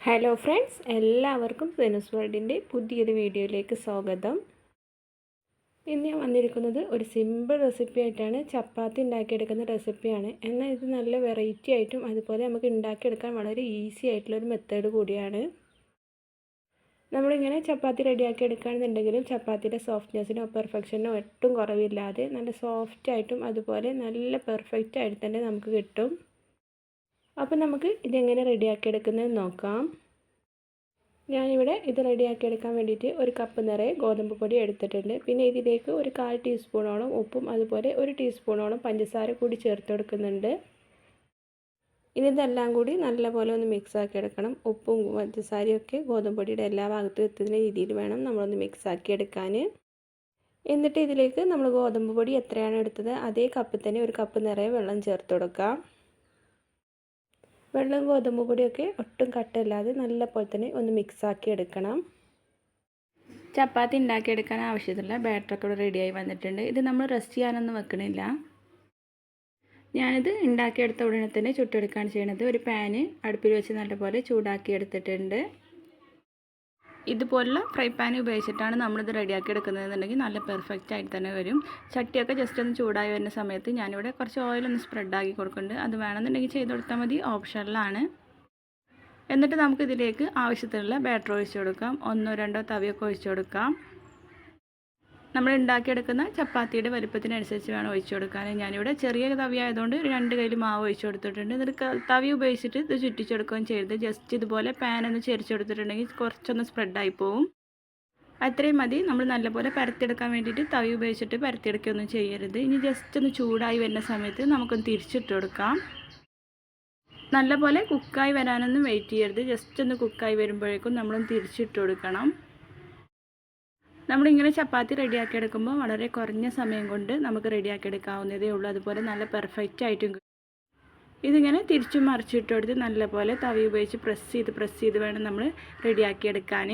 Hello friends, എല്ലാവർക്കും സെനൂസ് വേൾഡിൻ്റെ പുതിയൊരു വീഡിയോയിലേക്ക് സ്വാഗതം. ഇന്ന് ഞാൻ വന്നിരിക്കുന്നത് ഒരു സിമ്പിൾ റെസിപ്പി ആയിട്ടാണ്. ചപ്പാത്തി ഉണ്ടാക്കിയെടുക്കുന്ന റെസിപ്പിയാണ്. എന്നാൽ ഇത് നല്ല വെറൈറ്റി ആയിട്ടും അതുപോലെ നമുക്ക് ഉണ്ടാക്കിയെടുക്കാൻ വളരെ ഈസി ആയിട്ടുള്ളൊരു മെത്തേഡ് കൂടിയാണ്. നമ്മളിങ്ങനെ ചപ്പാത്തി റെഡിയാക്കി എടുക്കുകയാണെന്നുണ്ടെങ്കിലും ചപ്പാത്തിയുടെ സോഫ്റ്റ്നെസ്സിനോ പെർഫെക്ഷനോ ഒട്ടും കുറവില്ലാതെ നല്ല സോഫ്റ്റ് ആയിട്ടും അതുപോലെ നല്ല പെർഫെക്റ്റ് ആയിട്ട് തന്നെ നമുക്ക് കിട്ടും. അപ്പോൾ നമുക്ക് ഇതെങ്ങനെ റെഡിയാക്കി എടുക്കുന്നതെന്ന് നോക്കാം. ഞാനിവിടെ ഇത് റെഡിയാക്കി എടുക്കാൻ വേണ്ടിയിട്ട് ഒരു കപ്പ് നിറയെ ഗോതമ്പ് പൊടി എടുത്തിട്ടുണ്ട്. പിന്നെ ഇതിലേക്ക് ഒരു 1/4 ടീസ്പൂണോളം ഉപ്പും അതുപോലെ 1 ടീസ്പൂണോളം പഞ്ചസാര കൂടി ചേർത്ത് കൊടുക്കുന്നുണ്ട്. ഇനി ഇതെല്ലാം കൂടി നല്ലപോലെ ഒന്ന് മിക്സ് ആക്കി എടുക്കണം. ഉപ്പും പഞ്ചസാരയൊക്കെ ഗോതമ്പ് പൊടിയുടെ എല്ലാ ഭാഗത്തും എത്തുന്ന രീതിയിൽ വേണം നമ്മളൊന്ന് മിക്സ് ആക്കി എടുക്കാൻ. എന്നിട്ട് ഇതിലേക്ക് നമ്മൾ ഗോതമ്പ് പൊടി എത്രയാണ് എടുത്തത് അതേ കപ്പിൽ തന്നെ ഒരു കപ്പ് നിറയെ വെള്ളം ചേർത്ത് കൊടുക്കാം. വെള്ളം ഗോതമ്പ് പൊടിയൊക്കെ ഒട്ടും കട്ടയില്ലാതെ നല്ലപോലെ തന്നെ ഒന്ന് മിക്സാക്കി എടുക്കണം. ചപ്പാത്തി ഉണ്ടാക്കിയെടുക്കാൻ ആവശ്യത്തിലുള്ള ബാറ്ററൊക്കെ ഇവിടെ റെഡിയായി വന്നിട്ടുണ്ട്. ഇത് നമ്മൾ റെസ്റ്റ് ചെയ്യാനൊന്നും വെക്കണില്ല. ഞാനിത് ഉണ്ടാക്കിയെടുത്ത ഉടനെ തന്നെ ചുട്ടെടുക്കുകയാണ് ചെയ്യണത്. ഒരു പാന് അടുപ്പിൽ വെച്ച് നല്ലപോലെ ചൂടാക്കി എടുത്തിട്ടുണ്ട്. ഇതുപോലുള്ള ഫ്രൈ പാൻ ഉപയോഗിച്ചിട്ടാണ് നമ്മളിത് റെഡിയാക്കി എടുക്കുന്നതെന്നുണ്ടെങ്കിൽ നല്ല പെർഫെക്റ്റ് ആയിട്ട് തന്നെ വരും. ചട്ടിയൊക്കെ ജസ്റ്റ് ഒന്ന് ചൂടായി വരുന്ന സമയത്ത് ഞാനിവിടെ കുറച്ച് ഓയിലൊന്ന് സ്പ്രെഡാക്കി കൊടുക്കുന്നുണ്ട്. അത് വേണമെന്നുണ്ടെങ്കിൽ ചെയ്ത് കൊടുത്താൽ മതി, ഓപ്ഷനിലാണ്. എന്നിട്ട് നമുക്കിതിലേക്ക് ആവശ്യത്തിനുള്ള ബാറ്റർ ഒഴിച്ച് കൊടുക്കാം. 1-2 തവിയൊക്കെ ഒഴിച്ച് കൊടുക്കാം. നമ്മൾ ഉണ്ടാക്കിയെടുക്കുന്ന ചപ്പാത്തിയുടെ വലുപ്പത്തിനനുസരിച്ച് വേണം ഒഴിച്ച് കൊടുക്കാൻ. ഞാനിവിടെ ചെറിയ തവി ആയതുകൊണ്ട് 2 കയ്യിൽ മാവ് ഒഴിച്ച് കൊടുത്തിട്ടുണ്ട്. എന്നിട്ട് തവി ഉപയോഗിച്ചിട്ട് ഇത് ചുറ്റിച്ചെടുക്കുകയും ചെയ്ത് ജസ്റ്റ് ഇതുപോലെ പാനൊന്ന് ചെരിച്ചെടുത്തിട്ടുണ്ടെങ്കിൽ കുറച്ചൊന്ന് സ്പ്രെഡായി പോവും. അത്രയും മതി. നമ്മൾ നല്ലപോലെ പരത്തിയെടുക്കാൻ വേണ്ടിയിട്ട് തവി ഉപയോഗിച്ചിട്ട് പരത്തിയെടുക്കുകയൊന്നും ചെയ്യരുത്. ഇനി ജസ്റ്റ് ഒന്ന് ചൂടായി വരുന്ന സമയത്ത് നമുക്കൊന്ന് തിരിച്ചിട്ട് കൊടുക്കാം. നല്ലപോലെ കുക്കായി വരാനൊന്നും വെയിറ്റ് ചെയ്യരുത്. ജസ്റ്റ് ഒന്ന് കുക്കായി വരുമ്പോഴേക്കും നമ്മളൊന്ന് തിരിച്ചിട്ട് കൊടുക്കണം. നമ്മളിങ്ങനെ ചപ്പാത്തി റെഡിയാക്കി എടുക്കുമ്പോൾ വളരെ കുറഞ്ഞ സമയം കൊണ്ട് നമുക്ക് റെഡിയാക്കി എടുക്കാവുന്നതേ ഉള്ളൂ. അതുപോലെ നല്ല പെർഫെക്റ്റ് ആയിട്ടും ഇതിങ്ങനെ തിരിച്ചും മറിച്ചിട്ട് കൊടുത്ത് നല്ലപോലെ തവി ഉപയോഗിച്ച് പ്രസ് ചെയ്ത് വേണം നമ്മൾ റെഡിയാക്കി എടുക്കാൻ.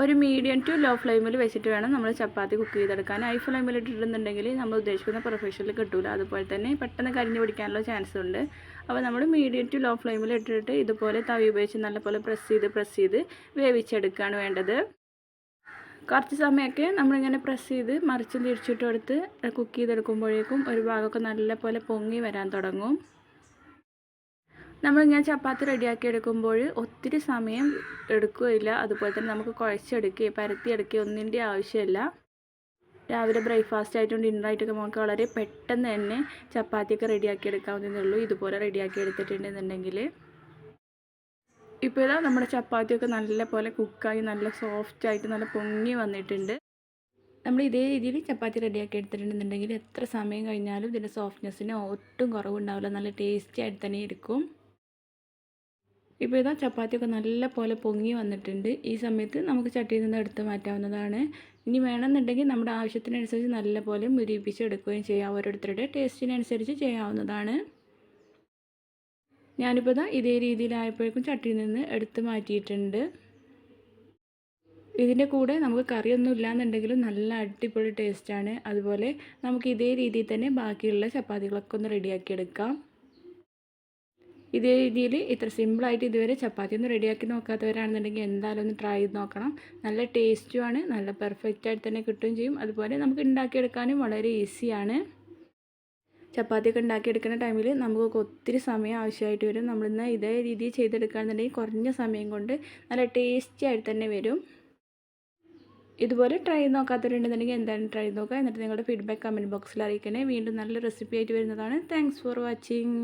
ഒരു മീഡിയം ടു ലോ ഫ്ലെയിമിൽ വെച്ചിട്ട് വേണം നമ്മൾ ചപ്പാത്തി കുക്ക് ചെയ്തെടുക്കാൻ. ഹൈ ഫ്ലെയിമിൽ ഇട്ടിട്ടുണ്ടെങ്കിൽ നമ്മൾ ഉദ്ദേശിക്കുന്ന പെർഫെക്ഷനിൽ കിട്ടില്ല. അതുപോലെ തന്നെ പെട്ടെന്ന് കരിഞ്ഞ് പിടിക്കാനുള്ള ചാൻസ് ഉണ്ട്. അപ്പോൾ നമ്മൾ മീഡിയം ടു ലോ ഫ്ലെയിമിൽ ഇട്ടിട്ട് ഇതുപോലെ തവി ഉപയോഗിച്ച് നല്ലപോലെ പ്രസ് ചെയ്ത് വേവിച്ചെടുക്കുകയാണ് വേണ്ടത്. കുറച്ച് സമയമൊക്കെ നമ്മളിങ്ങനെ പ്രസ് ചെയ്ത് മറിച്ചും തിരിച്ചിട്ട് കൊടുത്ത് കുക്ക് ചെയ്തെടുക്കുമ്പോഴേക്കും ഒരു ഭാഗമൊക്കെ നല്ലപോലെ പൊങ്ങി വരാൻ തുടങ്ങും. നമ്മളിങ്ങനെ ചപ്പാത്തി റെഡിയാക്കി എടുക്കുമ്പോൾ ഒത്തിരി സമയം എടുക്കുകയില്ല. അതുപോലെ തന്നെ നമുക്ക് കുഴച്ചെടുക്കുകയും പരത്തിയെടുക്കുകയും ഒന്നിൻ്റെ ആവശ്യമില്ല. രാവിലെ ബ്രേക്ക്ഫാസ്റ്റ് ആയിട്ടും ഡിന്നറായിട്ടൊക്കെ നമുക്ക് വളരെ പെട്ടെന്ന് തന്നെ ചപ്പാത്തിയൊക്കെ റെഡിയാക്കി എടുക്കാവുന്നതേ ഉള്ളൂ. ഇതുപോലെ റെഡിയാക്കി എടുത്തിട്ടുണ്ടെന്നുണ്ടെങ്കിൽ ഇപ്പോൾ ഇതാ നമ്മുടെ ചപ്പാത്തിയൊക്കെ നല്ലപോലെ കുക്കായി നല്ല സോഫ്റ്റായിട്ട് നല്ല പൊങ്ങി വന്നിട്ടുണ്ട്. നമ്മൾ ഇതേ രീതിയിൽ ചപ്പാത്തി റെഡിയാക്കി എടുത്തിട്ടുണ്ടെന്നുണ്ടെങ്കിൽ എത്ര സമയം കഴിഞ്ഞാലും ഇതിൻ്റെ സോഫ്റ്റ്നെസ്സിന് ഒട്ടും കുറവുണ്ടാവില്ല. നല്ല ടേസ്റ്റി ആയിട്ട് തന്നെ ഇരിക്കും. ഇപ്പോൾ ഇതാ ചപ്പാത്തിയൊക്കെ നല്ലപോലെ പൊങ്ങി വന്നിട്ടുണ്ട്. ഈ സമയത്ത് നമുക്ക് ചട്ടിയിൽ നിന്ന് എടുത്ത് മാറ്റാവുന്നതാണ്. ഇനി വേണമെന്നുണ്ടെങ്കിൽ നമ്മുടെ ആവശ്യത്തിനനുസരിച്ച് നല്ലപോലെ മുരിപ്പിച്ചെടുക്കുകയും ചെയ്യാം. ഓരോരുത്തരുടെ ടേസ്റ്റിനനുസരിച്ച് ചെയ്യാവുന്നതാണ്. ഞാനിപ്പോൾ ഇതേ രീതിയിലായപ്പോഴേക്കും ചട്ടിയിൽ നിന്ന് എടുത്ത് മാറ്റിയിട്ടുണ്ട്. ഇതിൻ്റെ കൂടെ നമുക്ക് കറിയൊന്നും ഇല്ലയെന്നുണ്ടെങ്കിലും നല്ല അടിപൊളി ടേസ്റ്റാണ്. അതുപോലെ നമുക്ക് ഇതേ രീതിയിൽ തന്നെ ബാക്കിയുള്ള ചപ്പാത്തികളൊക്കെ ഒന്ന് റെഡിയാക്കി എടുക്കാം. ഇതേ രീതിയിൽ ഇത്ര സിമ്പിളായിട്ട് ഇതുവരെ ചപ്പാത്തി ഒന്നും റെഡിയാക്കി നോക്കാത്തവരാണെന്നുണ്ടെങ്കിൽ എന്തായാലും ഒന്ന് ട്രൈ ചെയ്ത് നോക്കണം. നല്ല ടേസ്റ്റുമാണ്, നല്ല പെർഫെക്റ്റായിട്ട് തന്നെ കിട്ടുകയും ചെയ്യും. അതുപോലെ നമുക്ക് ഉണ്ടാക്കിയെടുക്കാനും വളരെ ഈസിയാണ്. ചപ്പാത്തിയൊക്കെ ഉണ്ടാക്കിയെടുക്കുന്ന ടൈമിൽ നമുക്ക് ഒത്തിരി സമയം ആവശ്യമായിട്ട് വരും. നമ്മളിന്ന് ഇതേ രീതിയിൽ ചെയ്തെടുക്കുകയാണെന്നുണ്ടെങ്കിൽ കുറഞ്ഞ സമയം കൊണ്ട് നല്ല ടേസ്റ്റി ആയിട്ട് തന്നെ വരും. ഇതുപോലെ ട്രൈ ചെയ്ത് നോക്കാത്തവരുണ്ടെന്നുണ്ടെങ്കിൽ എന്തായാലും ട്രൈ ചെയ്ത് നോക്കുക. എന്നിട്ട് നിങ്ങളുടെ ഫീഡ്ബാക്ക് കമൻറ്റ് ബോക്സിൽ അറിയിക്കണേ. വീണ്ടും നല്ല റെസിപ്പി ആയിട്ട് വരുന്നതാണ്. Thanks for watching.